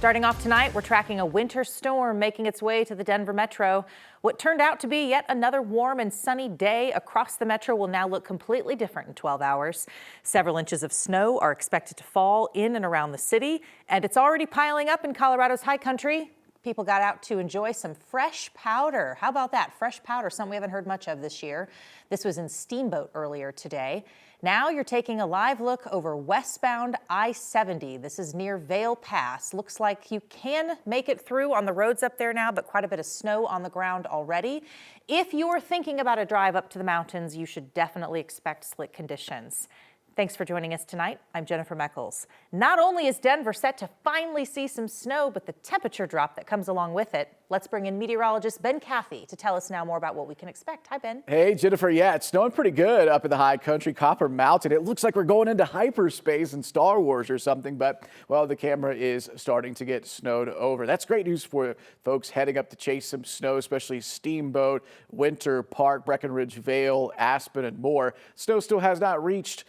Starting off tonight, we're tracking a winter storm making its way to the Denver metro. What turned out to be yet another warm and sunny day across the metro will now look completely different in 12 hours. Several inches of snow are expected to fall in and around the city, and it's already piling up in Colorado's high country. People got out to enjoy some fresh powder. How about that? Fresh powder, something we haven't heard much of this year. This was in Steamboat earlier today. Now you're taking a live look over westbound I-70. This is near Vail Pass. Looks like you can make it through on the roads up there now, but quite a bit of snow on the ground already. If you're thinking about a drive up to the mountains, you should definitely expect slick conditions. Thanks for joining us tonight. I'm Jennifer Meckles. Not only is Denver set to finally see some snow, but the temperature drop that comes along with it. Let's bring in meteorologist Ben Cathy to tell us now more about what we can expect. Hi, Ben. Hey, Jennifer. Yeah, it's snowing pretty good up in the high country, Copper Mountain. It looks like we're going into hyperspace in Star Wars or something, but, well, the camera is starting to get snowed over. That's great news for folks heading up to chase some snow, especially Steamboat, Winter Park, Breckenridge Vale, Aspen, and more. Snow still has not reached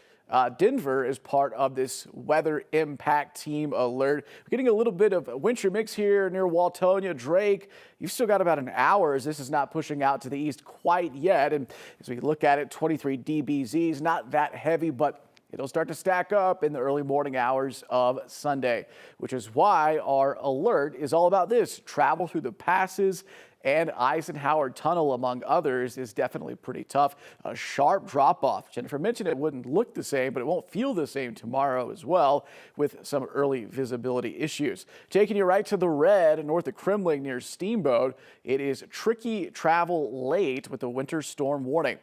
Denver is part of this weather impact team alert. We're getting a little bit of a winter mix here near Waltonia, Drake. You've still got about an hour as this is not pushing out to the east quite yet. And as we look at it, 23 dBZs, not that heavy, but it'll start to stack up in the early morning hours of Sunday, which is why our alert is all about this. Travel through the passes and Eisenhower Tunnel, among others, is definitely pretty tough. A sharp drop-off. Jennifer mentioned it wouldn't look the same, but it won't feel the same tomorrow as well, with some early visibility issues. Taking you right to the red north of Kremling near Steamboat, it is tricky travel late with the winter storm warning.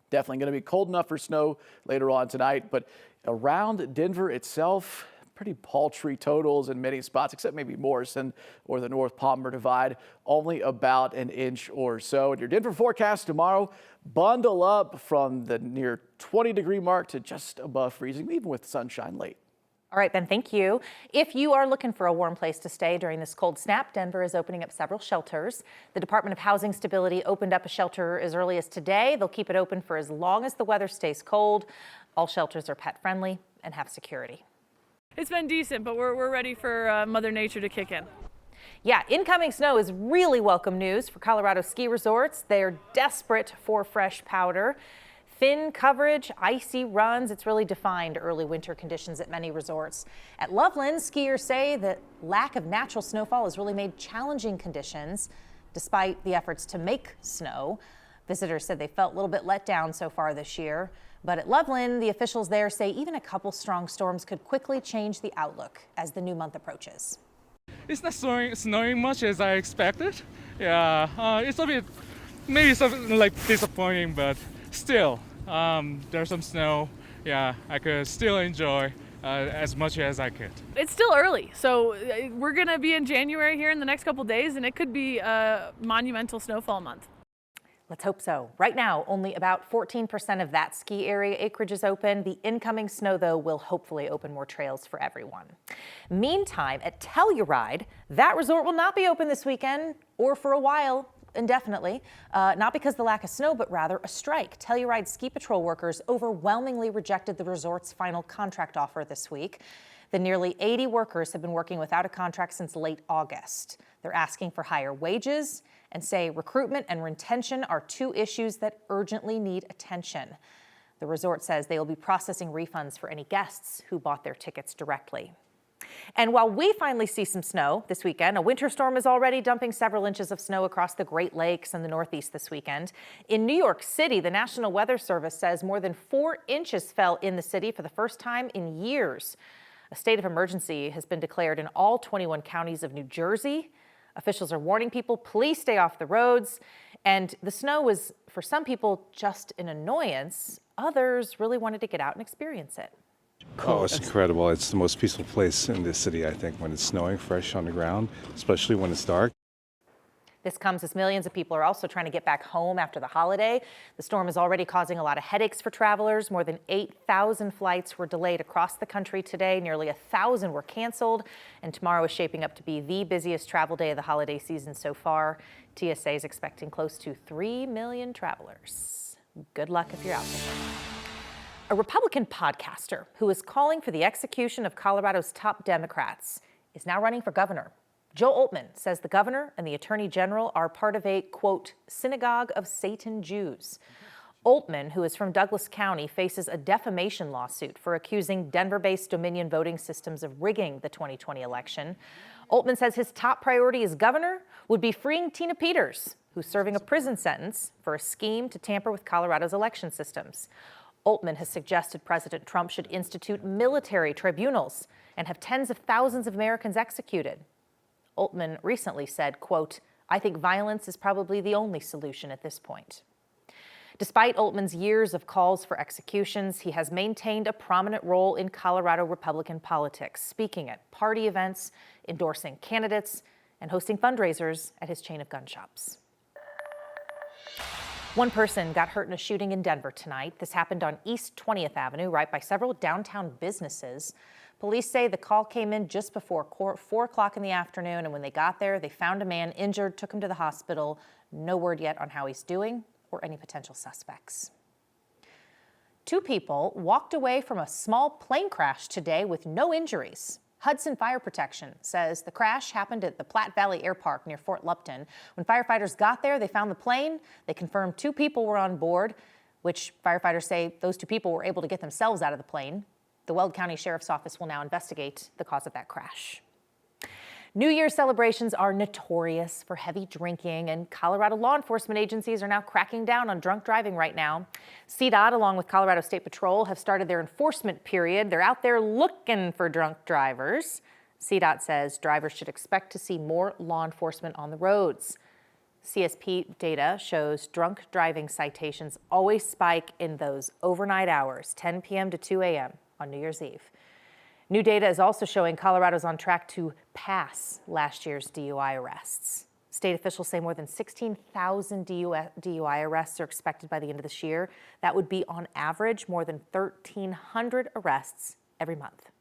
Definitely going to be cold enough for snow later on tonight, but around Denver itself, pretty paltry totals in many spots, except maybe Morrison or the North Palmer Divide, only about an inch or so. And your Denver forecast tomorrow, bundle up from the near 20-degree mark to just above freezing, even with sunshine late. All right, Ben, thank you. If you are looking for a warm place to stay during this cold snap, Denver is opening up several shelters. The Department of Housing Stability opened up a shelter as early as today. They'll keep it open for as long as the weather stays cold. All shelters are pet friendly and have security. It's been decent, but we're ready for Mother Nature to kick in. Yeah, incoming snow is really welcome news for Colorado ski resorts. They're desperate for fresh powder. Thin coverage, icy runs, it's really defined early winter conditions at many resorts. At Loveland, skiers say that lack of natural snowfall has really made challenging conditions despite the efforts to make snow. Visitors said they felt a little bit let down so far this year. But at Loveland, the officials there say even a couple strong storms could quickly change the outlook as the new month approaches. It's not snowing much as I expected. Yeah, it's a bit, maybe something like disappointing, but still, there's some snow. Yeah, I could still enjoy as much as I could. It's still early, so we're going to be in January here in the next couple days, and it could be a monumental snowfall month. Let's hope so. Right now, only about 14% of that ski area acreage is open. The incoming snow, though, will hopefully open more trails for everyone. Meantime, at Telluride, that resort will not be open this weekend or for a while, indefinitely. Not because of the lack of snow, but rather a strike. Telluride ski patrol workers overwhelmingly rejected the resort's final contract offer this week. The nearly 80 workers have been working without a contract since late August. They're asking for higher wages and say recruitment and retention are two issues that urgently need attention. The resort says they will be processing refunds for any guests who bought their tickets directly. And while we finally see some snow this weekend, a winter storm is already dumping several inches of snow across the Great Lakes and the Northeast this weekend. In New York City, the National Weather Service says more than 4 inches fell in the city for the first time in years. A state of emergency has been declared in all 21 counties of New Jersey. Officials are warning people, please stay off the roads. And the snow was, for some people, just an annoyance. Others really wanted to get out and experience it. Oh, it's incredible. It's the most peaceful place in this city, I think, when it's snowing fresh on the ground, especially when it's dark. This comes as millions of people are also trying to get back home after the holiday. The storm is already causing a lot of headaches for travelers. More than 8,000 flights were delayed across the country today. Nearly 1,000 were canceled. And tomorrow is shaping up to be the busiest travel day of the holiday season so far. TSA is expecting close to 3 million travelers. Good luck if you're out there. A Republican podcaster who is calling for the execution of Colorado's top Democrats is now running for governor. Joe Oltmann says the governor and the attorney general are part of a, quote, synagogue of Satan Jews. Oltmann, who is from Douglas County, faces a defamation lawsuit for accusing Denver-based Dominion Voting Systems of rigging the 2020 election. Oltmann says his top priority as governor would be freeing Tina Peters, who's serving a prison sentence for a scheme to tamper with Colorado's election systems. Oltmann has suggested President Trump should institute military tribunals and have tens of thousands of Americans executed. Oltmann recently said, quote, "I think violence is probably the only solution at this point." Despite Oltmann's years of calls for executions, he has maintained a prominent role in Colorado Republican politics, speaking at party events, endorsing candidates, and hosting fundraisers at his chain of gun shops. One person got hurt in a shooting in Denver tonight. This happened on East 20th Avenue, right by several downtown businesses. Police say the call came in just before 4 o'clock in the afternoon, and when they got there, they found a man injured, took him to the hospital. No word yet on how he's doing or any potential suspects. 2 people walked away from a small plane crash today with no injuries. Hudson Fire Protection says the crash happened at the Platte Valley Air Park near Fort Lupton. When firefighters got there, they found the plane. They confirmed 2 people were on board, which firefighters say those 2 people were able to get themselves out of the plane. The Weld County Sheriff's Office will now investigate the cause of that crash. New Year's celebrations are notorious for heavy drinking, and Colorado law enforcement agencies are now cracking down on drunk driving right now. CDOT, along with Colorado State Patrol, have started their enforcement period. They're out there looking for drunk drivers. CDOT says drivers should expect to see more law enforcement on the roads. CSP data shows drunk driving citations always spike in those overnight hours, 10 p.m. to 2 a.m. on New Year's Eve. New data is also showing Colorado's on track to pass last year's DUI arrests. State officials say more than 16,000 DUI arrests are expected by the end of this year. That would be, on average, more than 1,300 arrests every month.